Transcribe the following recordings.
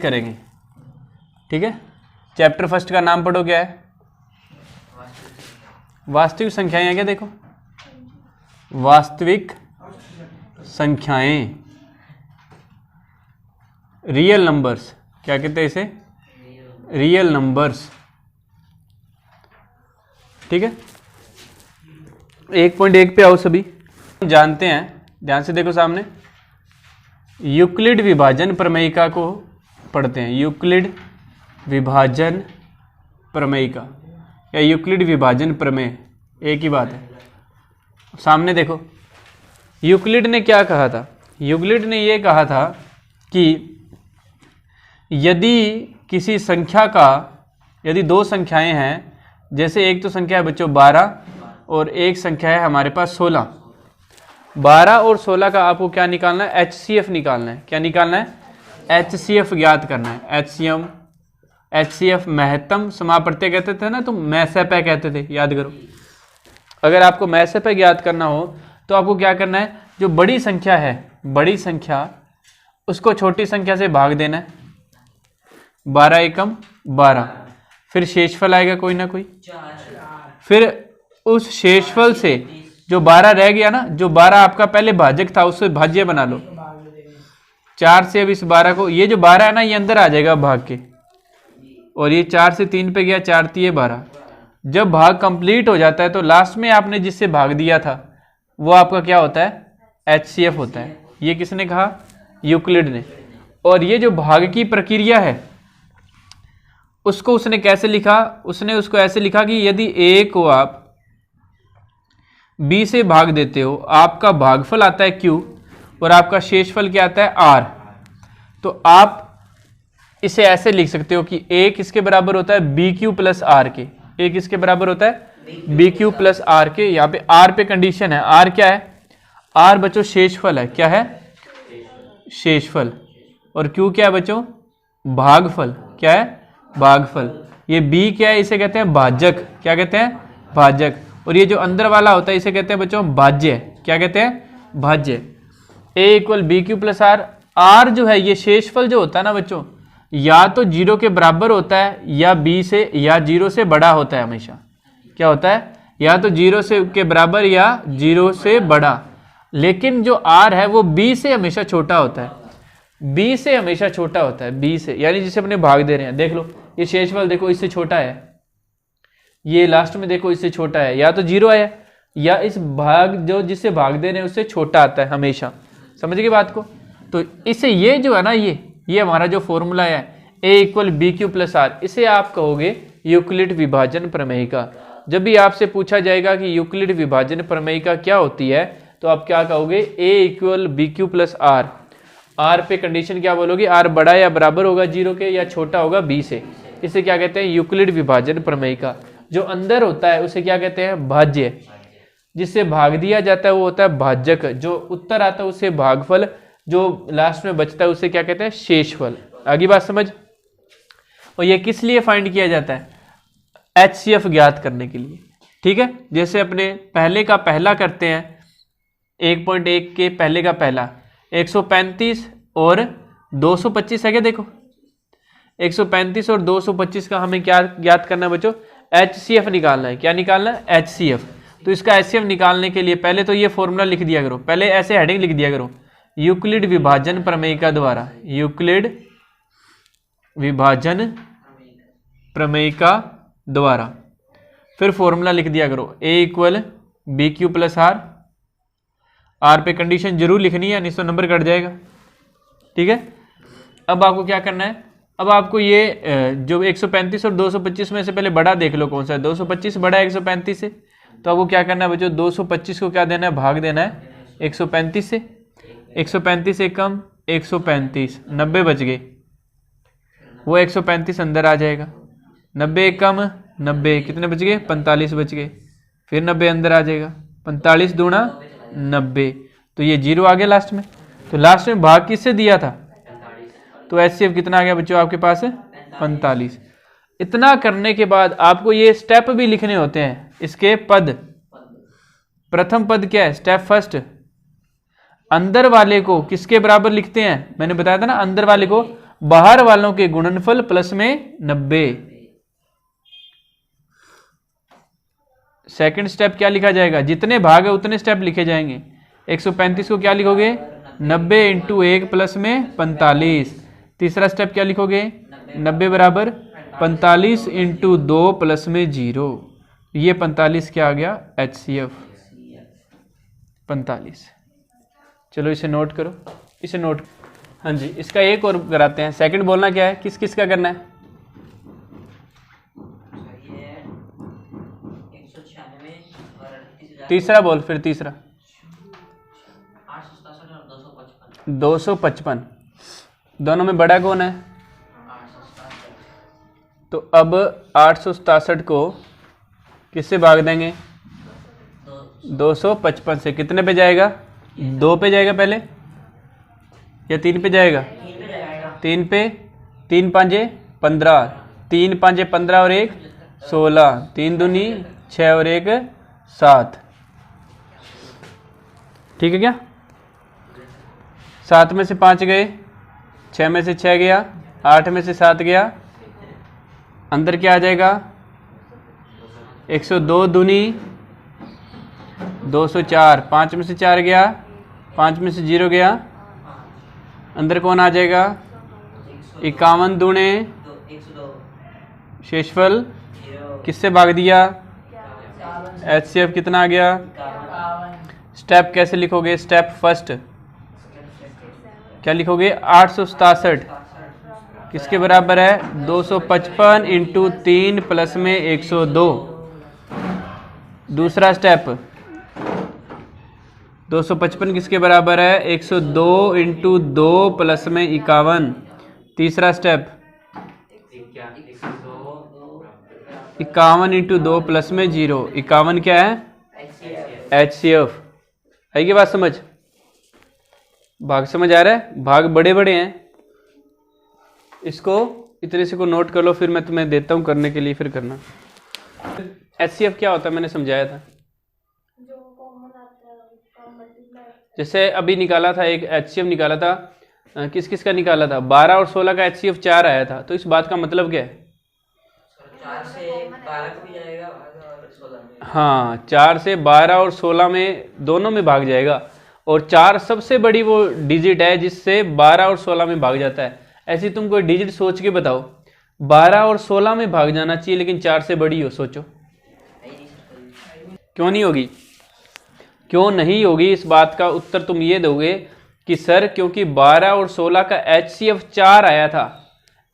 करेंगे। ठीक है, चैप्टर फर्स्ट का नाम पढ़ो, क्या है? वास्तविक संख्याएं है क्या? देखो, वास्तविक संख्याएं, रियल नंबर्स, क्या कहते हैं इसे? Real numbers. ठीक है, 1.1 पे आओ सभी। जानते हैं, ध्यान से देखो सामने, यूक्लिड विभाजन प्रमेयिका को पढ़ते हैं। यूक्लिड विभाजन प्रमेयिका या यूक्लिड विभाजन प्रमेय एक ही बात है। सामने देखो, यूक्लिड ने क्या कहा था? यूक्लिड ने ये कहा था कि यदि किसी संख्या का, यदि दो संख्याएं हैं, जैसे एक तो संख्या है बच्चों 12 और एक संख्या है हमारे पास 16। 12 और 16 का आपको क्या निकालना है? HCF निकालना है। क्या निकालना है? HCF ज्ञात करना है। HCF महत्तम समाप्रत्यय कहते थे ना, तो मैसेपय कहते थे, याद करो। अगर आपको मैसेपय ज्ञात करना हो तो आपको क्या करना है? जो बड़ी संख्या है, बड़ी संख्या, उसको छोटी संख्या से भाग देना है। 12 एकम 12, फिर शेषफल आएगा कोई ना कोई, फिर उस शेषफल से जो 12 रह गया ना, जो 12 आपका पहले भाजक था, उससे भाज्य बना लो। 4 से अब इस 12 को, ये जो 12 है ना, ये अंदर आ जाएगा भाग के, और ये 4 से 3 पे गया, 4 3 12। जब भाग कंप्लीट हो जाता है तो लास्ट में आपने जिससे भाग दिया था वो आपका क्या होता है? HCF होता है। ये किसने कहा? यूक्लिड ने। और ये जो भाग की प्रक्रिया है उसको उसने कैसे लिखा? उसने उसको ऐसे लिखा कि यदि A को आप B से भाग देते हो, आपका भागफल आता है Q और आपका शेषफल क्या आता है? R। तो आप इसे ऐसे लिख सकते हो कि A किसके बराबर होता है? BQ प्लस R के। A किसके बराबर होता है? BQ प्लस R के। यहाँ पे R पे कंडीशन है। R क्या है? R बच्चों शेषफल है। क्या है? शेषफल। और Q क्या है बच्चों? भागफल। क्या है? भागफल। ये B क्या है? इसे कहते हैं भाजक। क्या कहते हैं? भाजक। और ये जो अंदर वाला होता है इसे कहते हैं बच्चों भाज्य। क्या कहते हैं? भाज्य। A equal BQ plus R। R जो है ये शेषफल जो होता है ना बच्चों, या तो 0 के बराबर होता है या B से या 0 से बड़ा होता है हमेशा। क्या होता है? या तो 0 से के बराबर या 0 से बड़ा। लेकिन जो R है वो B से हमेशा छोटा होता है। B से हमेशा छोटा होता है। B से, यानी जिसे अपने भाग दे रहे हैं, देख लो ये शेषफल देखो इससे छोटा है, ये लास्ट में देखो इससे छोटा है, या तो 0 है या इस भाग जो जिससे भाग दे रहे हैं उससे छोटा आता है हमेशा। समझ गए बात को? तो इसे ये जो है ना, ये हमारा जो फॉर्मूला है A equal BQ plus R, इसे आप कहोगे यूक्लिड विभाजन प्रमेयिका। जब भी आपसे पूछा जाएगा कि यूक्लिड विभाजन प्रमेयिका क्या होती है तो आप क्या कहोगे? A equal BQ plus R। R पे कंडीशन क्या बोलोगे? R बड़ा या बराबर होगा 0 के या छोटा होगा B से। इसे क्या कहते हैं? यूक्लिड विभाजन प्रमेयिका। जो अंदर होता है उसे क्या कहते हैं? भाज्य। जिससे भाग दिया जाता है वो होता है भाजक। जो उत्तर आता है उसे भागफल। जो लास्ट में बचता है उसे क्या कहते हैं? शेषफल। आगे बात समझ? और ये किस लिए फाइंड किया जाता है? HCF ज्ञात करने के लिए। ठीक है, जैसे अपने पहले का पहला करते हैं, 1.1 के पहले का पहला 135 और 225 है क्या? देखो 135 और 225 का हमें क्या ज्ञात करना है बच्चों? HCF निकालना है। क्या निकालना है? HCF। तो इसका HCF निकालने के लिए पहले तो ये फॉर्मूला लिख दिया करो, पहले ऐसे हेडिंग लिख दिया करो, यूक्लिड विभाजन प्रमेयिका द्वारा। यूक्लिड विभाजन प्रमेयिका द्वारा। फिर फॉर्मूला लिख दिया करो A equal BQ plus R। R पे कंडीशन जरूर लिखनी है, नहीं तो नंबर कट जाएगा। ठीक है, अब आपको क्या करना है? अब आपको ये जो 135 और 225 में से पहले बड़ा देख लो कौन सा है। 225 बड़ा है 135 से, तो आपको क्या करना है बच्चों? 225 को क्या देना है? भाग देना है 135 से। 135 से कम 135, 90 बच गए, वो 135 अंदर आ जाएगा। 90 कम 90, कितने बच गए? 45 बच गए। फिर 90 अंदर आ जाएगा, 45 दूना 90, तो ये 0 आ गया लास्ट में। तो लास्ट में भाग किससे दिया था? तो HCF कितना आ गया बच्चों आपके पास? 45। इतना करने के बाद आपको ये स्टेप भी लिखने होते हैं, इसके पद। प्रथम पद क्या है? स्टेप फर्स्ट, अंदर वाले को किसके बराबर लिखते हैं? मैंने बताया था ना, अंदर वाले को बाहर वालों के गुणनफल प्लस में 90। सेकंड स्टेप क्या लिखा जाएगा, जितने भाग है उतने स्टेप लिखे जाएंगे। 135 को क्या लिखोगे, 90 इंटू 1 प्लस में 45। तीसरा स्टेप क्या लिखोगे, 90 बराबर 45 इंटू 2 प्लस में 0। ये 45 क्या आ गया, HCF 45। चलो इसे नोट करो, इसे नोट। हाँ जी, इसका एक और कराते हैं। सेकंड बोलना क्या है, किस किस का करना है? 196 तीसरा बोल, फिर तीसरा 255। दोनों में बड़ा कौन है? तो अब 867 को किससे भाग देंगे, 255 से। कितने पे जाएगा, 2 पे जाएगा पहले या 3 पे जाएगा? 3 पे। 3 5 15, 3 5 15 और 1 16, 3 दूनी 6 और 1 7। ठीक है क्या? 7 में से 5 गए, 6 में से 6 गया, 8 में से 7 गया, अंदर क्या आ जाएगा, 102 दूनी 204, 5 में से 4 गया, 5 में से 0 गया, अंदर कौन आ जाएगा, 51 दूने शेषफल किससे भाग दिया, HCF कितना आ गया। स्टेप कैसे लिखोगे, स्टेप फर्स्ट क्या लिखोगे, 867 किसके बराबर है, 255 इंटू 3 प्लस में 102। दूसरा स्टेप 255 किसके बराबर है, 102 इंटू 2 प्लस में 51। तीसरा स्टेप 51 इंटू 2 प्लस में 0। 51 क्या है, HCF। है की बात समझ? भाग समझ आ रहा है? भाग बड़े बड़े हैं, इसको इतने से को नोट कर लो, फिर मैं तुम्हें देता हूं करने के लिए, फिर करना। HCF क्या होता है मैंने समझाया था। जैसे अभी निकाला था एक HCF निकाला था, किस किस का निकाला था, 12 और 16 का HCF 4 आया था। तो इस बात का मतलब क्या है, 4 से 12 को भी जाएगा और 16 में। हाँ, 4 से 12 और 16 में दोनों में भाग जाएगा। और 4 सबसे बड़ी वो डिजिट है जिससे 12 और 16 में भाग जाता है। ऐसी तुम कोई डिजिट सोच के बताओ, 12 और 16 में भाग जाना चाहिए लेकिन 4 से बड़ी हो, सोचो क्यों नहीं होगी? क्यों नहीं होगी, इस बात का उत्तर तुम ये दोगे कि सर क्योंकि 12 और 16 का HCF 4 आया था।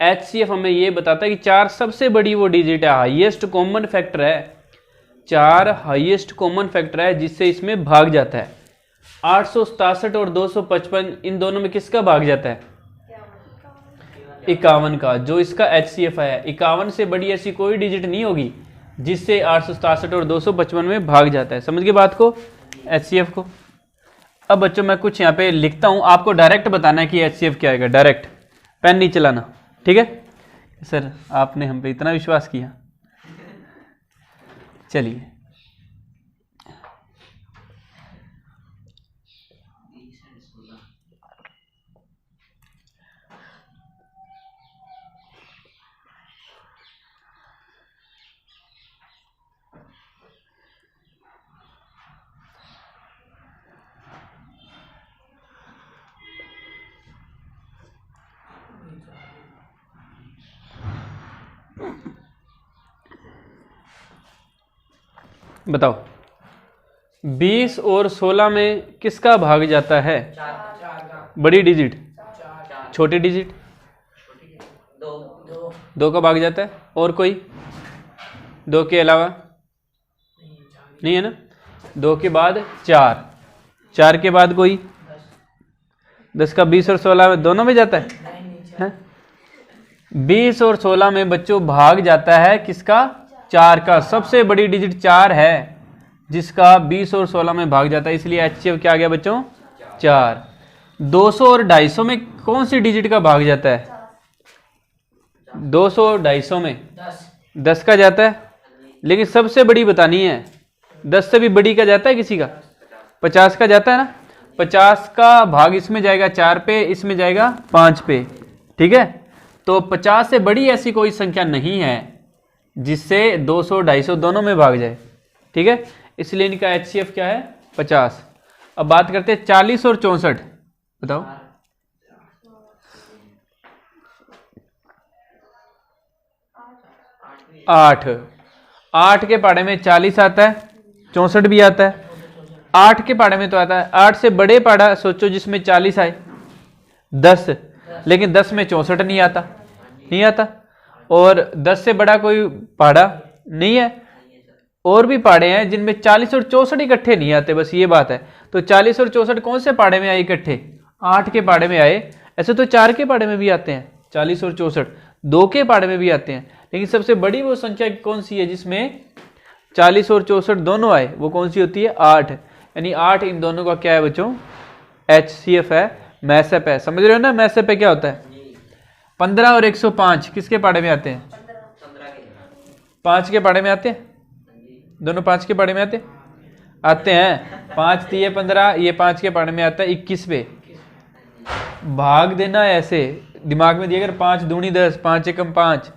HCF हमें ये बताता है कि 4 सबसे बड़ी वो डिजिट है, हाईएस्ट कॉमन फैक्टर है। 4 हाईएस्ट कॉमन फैक्टर है जिससे इसमें भाग जाता है। 867 और 255 इन दोनों में किसका भाग जाता है, 51 का, जो इसका HCF है। 51 से बड़ी ऐसी कोई डिजिट नहीं होगी जिससे 867 और 255 में भाग जाता है। समझ गए बात को, HCF को। अब बच्चों मैं कुछ यहाँ पे लिखता हूँ, आपको डायरेक्ट बताना है कि HCF क्या आएगा, डायरेक्ट, पेन नहीं चलाना, ठीक है सर? आपने हम पे इतना विश्वास किया। चलिए बताओ, 20 और 16 में किसका भाग जाता है, बड़ी डिजिट, छोटी डिजिट 2 का भाग जाता है। और कोई 2 के अलावा नहीं है ना? 2 के बाद 4, 4 के बाद कोई 10 का 20 और 16 में दोनों में जाता है? 20 और 16 में बच्चों भाग जाता है किसका, 4 का। सबसे बड़ी डिजिट 4 है जिसका 20 और 16 में भाग जाता है, इसलिए HCF क्या आ गया बच्चों, 4। 200 और 250 में कौन सी डिजिट का भाग जाता है, 200 और 250 में 10 का जाता है, लेकिन सबसे बड़ी बतानी है। 10 से भी बड़ी का जाता है किसी का, 50 का जाता है ना? 50 का भाग इसमें जाएगा 4 पे, इसमें जाएगा 5 पे, ठीक है। तो 50 से बड़ी ऐसी कोई संख्या नहीं है जिससे 200 250 दोनों में भाग जाए, ठीक है, इसलिए इनका HCF क्या है 50। अब बात करते हैं 40 और 64, बताओ। 8 के पहाड़े में 40 आता है, 64 भी आता है। 8 के पहाड़े में तो आता है, 8 से बड़े पहाड़ा सोचो जिसमें 40 आए, 10, लेकिन 10 में 64 नहीं आता, नहीं आता। और 10 से बड़ा कोई पहाड़ा नहीं है, और भी पहाड़े हैं जिनमें 40 और 64 इकट्ठे नहीं आते, बस ये बात है। तो 40 और 64 कौन से पहाड़े में आए इकट्ठे? 8 के पहाड़े में आए। ऐसे तो 4 के पहाड़े में भी आते हैं 40 और 64, 2 के पहाड़े में भी आते हैं, लेकिन सबसे बड़ी वो संख्या कौन सी है जिसमें 40 और 64 दोनों आए, वो कौन सी होती है? 8। यानी 8 इन दोनों का क्या है बच्चों? HCF है, मैसअप है। समझ रहे हो ना मैसअप है क्या होता है? 15 और 105 किसके पहाड़े में आते हैं? 5 के पहाड़े में आते हैं, दोनों 5 के पहाड़े में आते हैं। 5 3 15, ये 5 के पहाड़े में आता है 21 पे। भाग देना है ऐसे दिमाग में दिया, अगर 5 दूनी 10, 5 एकम 5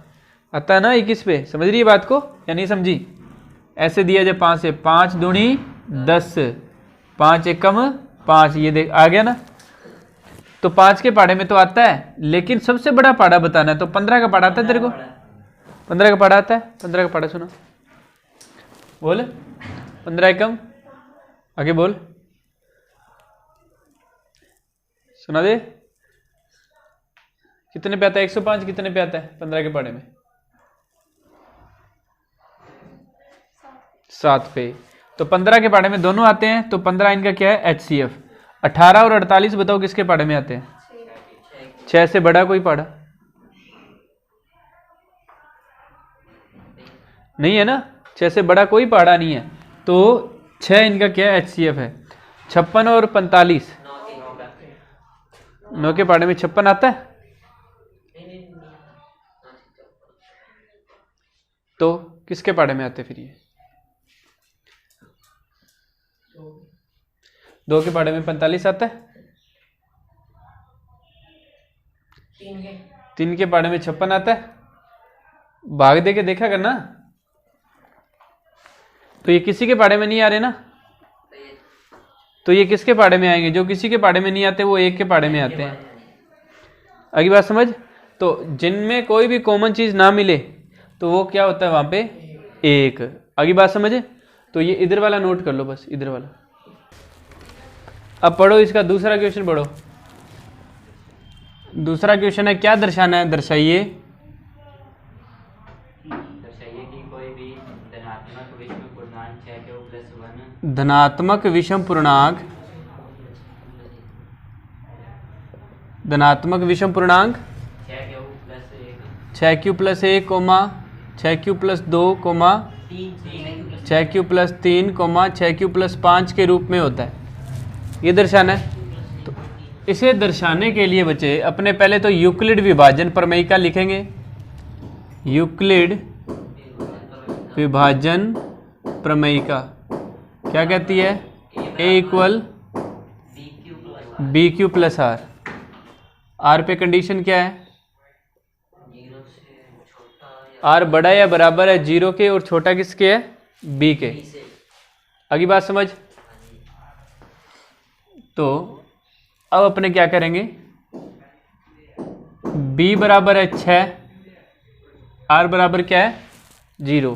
आता है ना 21 पे। समझ रही है बात को या नहीं समझी? ऐसे दिया जाए 5 से, 5 दूनी 10, 5 एकम 5, ये देख आ गया ना। तो 5 के पहाड़े में तो आता है, लेकिन सबसे बड़ा पहाड़ा बताना है, तो 15 का पहाड़ा आता है तेरे को? 15 का पहाड़ा आता है? 15 का पहाड़ा सुनो, बोल। 15 एकम, आगे बोल, सुना दे। कितने पे आता है? 105 कितने पे आता है 15 के पहाड़े में? 7 पे। तो 15 के पहाड़े में दोनों आते हैं, तो 15 इनका क्या है? HCF। 18 और 48 बताओ किसके पहाड़े में आते हैं? 6 से बड़ा कोई पहाड़ा नहीं है ना, 6 से बड़ा कोई पहाड़ा नहीं है, तो 6 इनका क्या है? HCF है। 56 और 45, 9 के पहाड़े में 56 आता है, तो किसके पहाड़े में आते फिर ये? 2 के पहाड़े में 45 आता है, 3 के पहाड़े में 56 आता है। भाग दे के देखा करना, तो ये किसी के पहाड़े में नहीं आ रहे ना, तो ये किसके पहाड़े में आएंगे? जो किसी के पहाड़े में नहीं आते वो 1 के पहाड़े में आते हैं। अगली बात समझ। तो जिनमें कोई भी कॉमन चीज ना मिले तो वो क्या होता है वहां पे? 1। अगली बात समझे। तो ये इधर वाला नोट कर लो, बस इधर वाला। अब पढ़ो इसका दूसरा क्वेश्चन पढ़ो। दूसरा क्वेश्चन है, क्या दर्शाना है? दर्शाइए कि कोई भी धनात्मक विषम पूर्णांक 6 + 1, धनात्मक विषम पूर्णांक, धनात्मक विषम पूर्णांक 6q + 1, 6q + 2, 6q + 3, 6q + 5 के रूप में होता है, ये दर्शाना है। तो इसे दर्शाने के लिए बच्चे अपने पहले तो यूक्लिड विभाजन प्रमेयिका लिखेंगे। यूक्लिड विभाजन प्रमेयिका क्या कहती है? A = BQ + R। R पे कंडीशन क्या है? R बड़ा या बराबर है 0 के, और छोटा किसके है? B के। अगली बात समझ। तो अब अपने क्या करेंगे? B बराबर है 6, R बराबर क्या है? 0।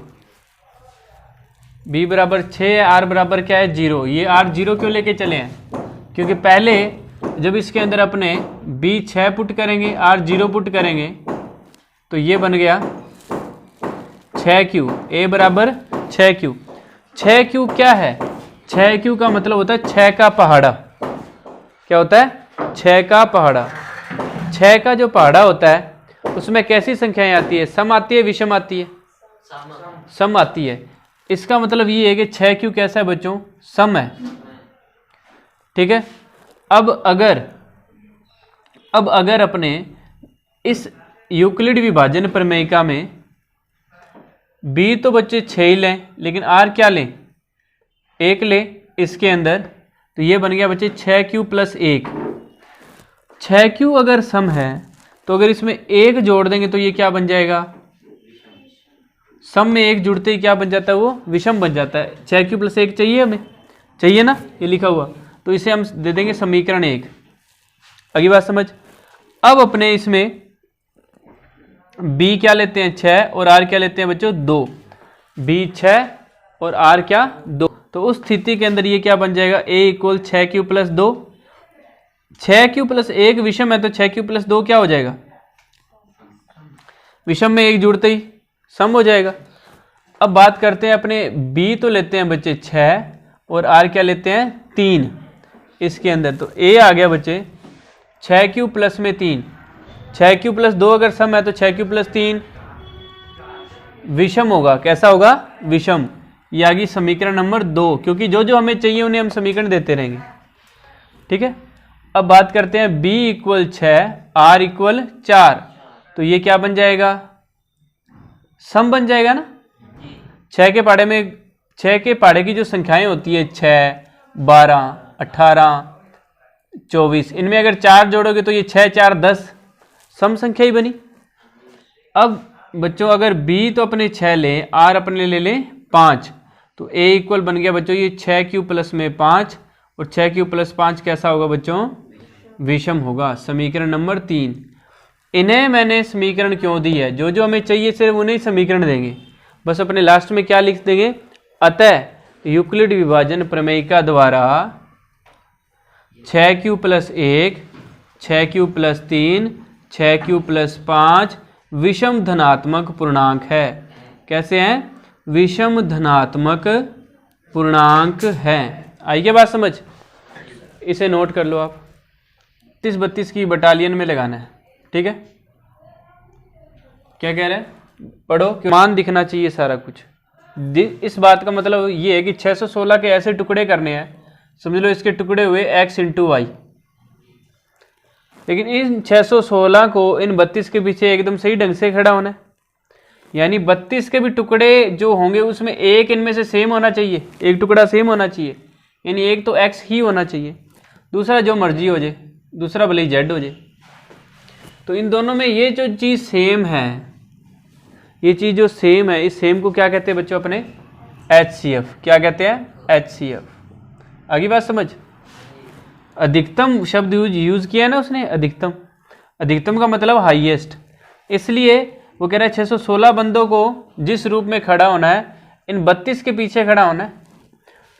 B बराबर 6 है, R बराबर क्या है? 0। ये R 0 क्यों लेके चले हैं? क्योंकि पहले जब इसके अंदर अपने B 6 पुट करेंगे, R 0 पुट करेंगे, तो ये बन गया 6q। A बराबर 6q। 6q क्या है? 6q का मतलब होता है 6 का पहाड़ा। क्या होता है? 6 का पहाड़ा। 6 का जो पहाड़ा होता है उसमें कैसी संख्याएं आती है? सम आती है, विषम आती है? सम आती है। इसका मतलब ये है कि 6q कैसा है बच्चों? सम है। ठीक है। अब अगर अपने इस यूक्लिड विभाजन प्रमेयिका में B तो बच्चे 6 ही लें, लेकिन R क्या लें? 1 लें इसके अंदर, तो ये बन गया बच्चे 6q + 1। 6q अगर सम है तो अगर इसमें एक जोड़ देंगे तो ये क्या बन जाएगा, सम में एक जुड़ते ही क्या बन जाता है, वो विषम बन जाता है। 6q + 1 चाहिए हमें, चाहिए ना, ये लिखा हुआ, तो इसे हम दे देंगे समीकरण 1। अगली बात समझ। अब अपने इसमें b क्या लेते हैं 6 और r क्या लेते हैं बच्चों 2, b 6 और r क्या 2। तो उस स्थिति के अंदर ये क्या बन जाएगा, a = 6q + 2। 6q + 1 विषम है तो 6q + 2 क्या हो जाएगा, विषम में एक जुड़ते ही सम हो जाएगा। अब बात करते हैं अपने b तो लेते हैं बच्चे 6 और r क्या लेते हैं 3 इसके अंदर। तो a आ गया बच्चे 6q + में 3, 6q + 2 अगर सम है तो 6q + 3 विषम होगा। कैसा होगा, विषम। ये आ गई समीकरण नंबर 2, क्योंकि जो जो हमें चाहिए उन्हें हम समीकरण देते रहेंगे। ठीक है। अब बात करते हैं b = 6 r = 4, तो ये क्या बन जाएगा, सम बन जाएगा ना। 6 के पहाड़े की जो संख्याएं होती है 6, 12, 18, 24, इनमें अगर 4 जोड़ोगे तो ये 6, 4, 10 सम संख्या ही बनी। अब बच्चों अगर b तो अपने 6 लें, r अपने ले लें 5, तो a इक्वल बन गया बच्चों ये 6q + में 5, और 6q + 5 कैसा होगा बच्चों, विषम होगा। समीकरण नंबर 3। इन्हें मैंने समीकरण क्यों दी है, जो जो हमें चाहिए सिर्फ उन्हें समीकरण देंगे। बस अपने लास्ट में क्या लिख देंगे, अतः यूक्लिड विभाजन प्रमेयिका द्वारा 6q + 1, 6q + 3, 6q + 5 विषम धनात्मक पूर्णांक है। कैसे हैं, विषम धनात्मक पूर्णांक है। आई क्या बात समझ, इसे नोट कर लो आप, 32 की बटालियन में लगाना है। ठीक है, क्या कह रहे हैं, पढ़ो, मान दिखना चाहिए सारा कुछ। इस बात का मतलब ये है कि 616 के ऐसे टुकड़े करने हैं, समझ लो इसके टुकड़े हुए x × y, लेकिन इन 616 को इन 32 के पीछे एकदम सही ढंग से खड़ा होना है। यानी 32 के भी टुकड़े जो होंगे उसमें एक इनमें से सेम होना चाहिए, एक टुकड़ा सेम होना चाहिए, यानी एक तो x ही होना चाहिए, दूसरा जो मर्जी हो जाए, दूसरा भले ही z हो जाए। तो इन दोनों में ये जो चीज़ सेम है, ये चीज़ जो सेम है, इस सेम को क्या कहते हैं बच्चों अपने, HCF। क्या कहते हैं, HCF। आगे बात समझ। अधिकतम शब्द यूज किया है ना उसने, अधिकतम। अधिकतम का मतलब हाईएस्ट, इसलिए वो कह रहा है 616 बंदों को जिस रूप में खड़ा होना है, इन 32 के पीछे खड़ा होना है,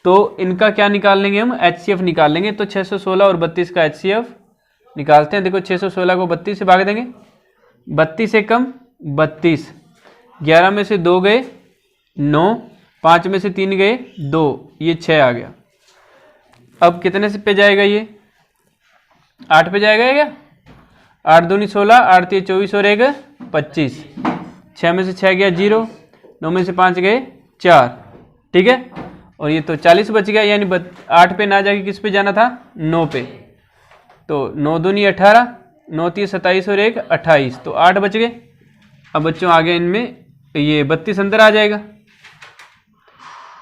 तो इनका क्या निकाल लेंगे हम, HCF निकाल लेंगे। तो 616 और 32 का HCF निकालते हैं। देखो 616 को 32 से भाग देंगे, 32 से कम 32, 11 में से 2 गए 9, 5 में से 3 गए 2, ये 6 आ गया। अब कितने से पे जाएगा, ये 8 पे जाएगा क्या, 8 दूनी 16, 8 3 24 और 1 25, 6 में से 6 गया 0, 9 में से 5 गए 4। ठीक है, और ये तो 40 बच गया, यानी 8 पे ना जाके किस पे जाना था, 9 पे। तो 9 दूनी 18, 9 3 27 और 1 28, तो 8 बच गए। अब बच्चों आगे इनमें ये 32 अंदर आ जाएगा,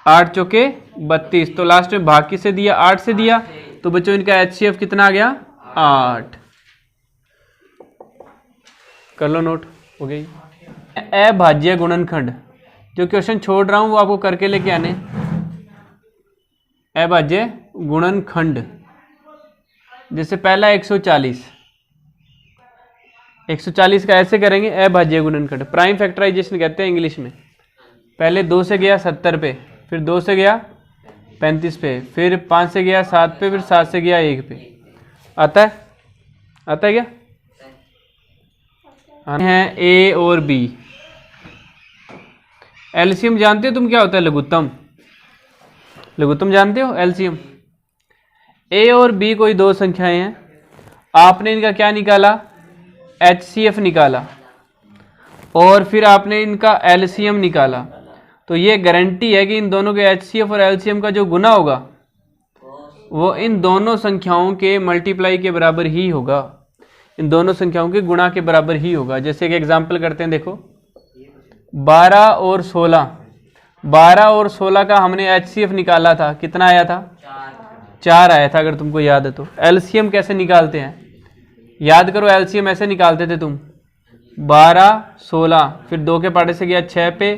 8 चौके 32, तो लास्ट में भाग किससे दिया, 8 से दिया। तो बच्चों इनका HCF कितना आ गया, 8। कर लो नोट, हो गई। अभाज्य गुणनखंड, जो क्वेश्चन छोड़ रहा हूं वो आपको करके लेके आने। अभाज्य गुणनखंड, जैसे पहला 140, 140 का ऐसे करेंगे अभाज्य गुणनखंड, प्राइम फैक्टराइजेशन कहते हैं इंग्लिश में। पहले 2 से गया 70 पे, फिर 2 से गया 35 पे, फिर 5 से गया 7 पे, फिर 7 से गया 1 पे। आता है, आता है क्या, है A और B। एलसीएम जानते हो तुम क्या होता है, लघुत्तम, लघुत्तम जानते हो एलसीएम। A और B कोई दो संख्याएं हैं, आपने इनका क्या निकाला, HCF निकाला, और फिर आपने इनका LCM निकाला। तो ये गारंटी है कि इन दोनों के HCF और LCM का जो गुना होगा वो इन दोनों संख्याओं के मल्टीप्लाई के बराबर ही होगा, इन दोनों संख्याओं के गुणा के बराबर ही होगा। जैसे कि एग्जांपल करते हैं, देखो 12 और 16, 12 और 16 का हमने HCF निकाला था, कितना आया था, 4 आया था, अगर तुमको याद है तो। LCM कैसे निकालते हैं, याद करो एलसीएम ऐसे निकालते थे तुम, 12 16, फिर 2 के पाड़े से गया 6 पे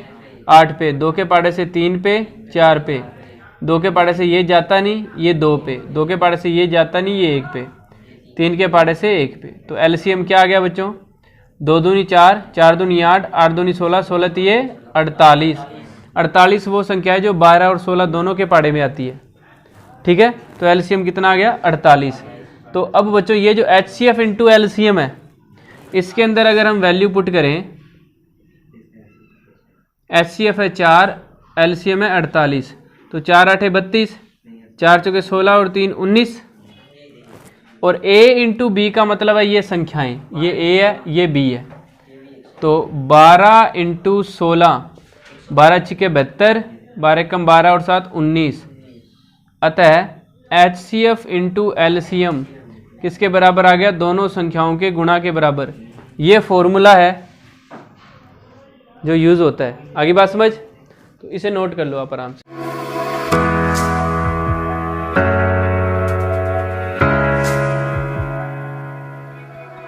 8 पे, 2 के पाड़े से 3 पे 4 पे, 2 के पाड़े से ये जाता नहीं ये 2 पे, 2 के पाड़े से ये जाता नहीं ये 1 पे, 3 के पाड़े से 1 पे। तो एलसीएम क्या आ गया बच्चों, 2 दूनी 4, 4 दूनी 8, 8 दूनी 16, 16 तिये 48। 48 वो संख्या है जो 12 और 16 दोनों के पाड़े में आती है, ठीक है। तो एलसीएम कितना आ गया 48। तो अब बच्चों ये जो HCF इंटू एलसीएम है, इसके अंदर अगर हम वैल्यू पुट करें, HCF है 4, एलसीएम है 48, तो 4 8 32, 4 चौके 16 और 3 19, और A इंटू बी का मतलब है ये संख्याएं, ये A है ये B है, तो 12 इंटू 16, 12 छिके 72, 12 कम 12 और 7 19, अतः HCF इंटू एलसीएम किसके बराबर आ गया, दोनों संख्याओं के गुणा के बराबर। ये फॉर्मूला है जो यूज होता है। आगे बात समझ, तो इसे नोट कर लो आप आराम से।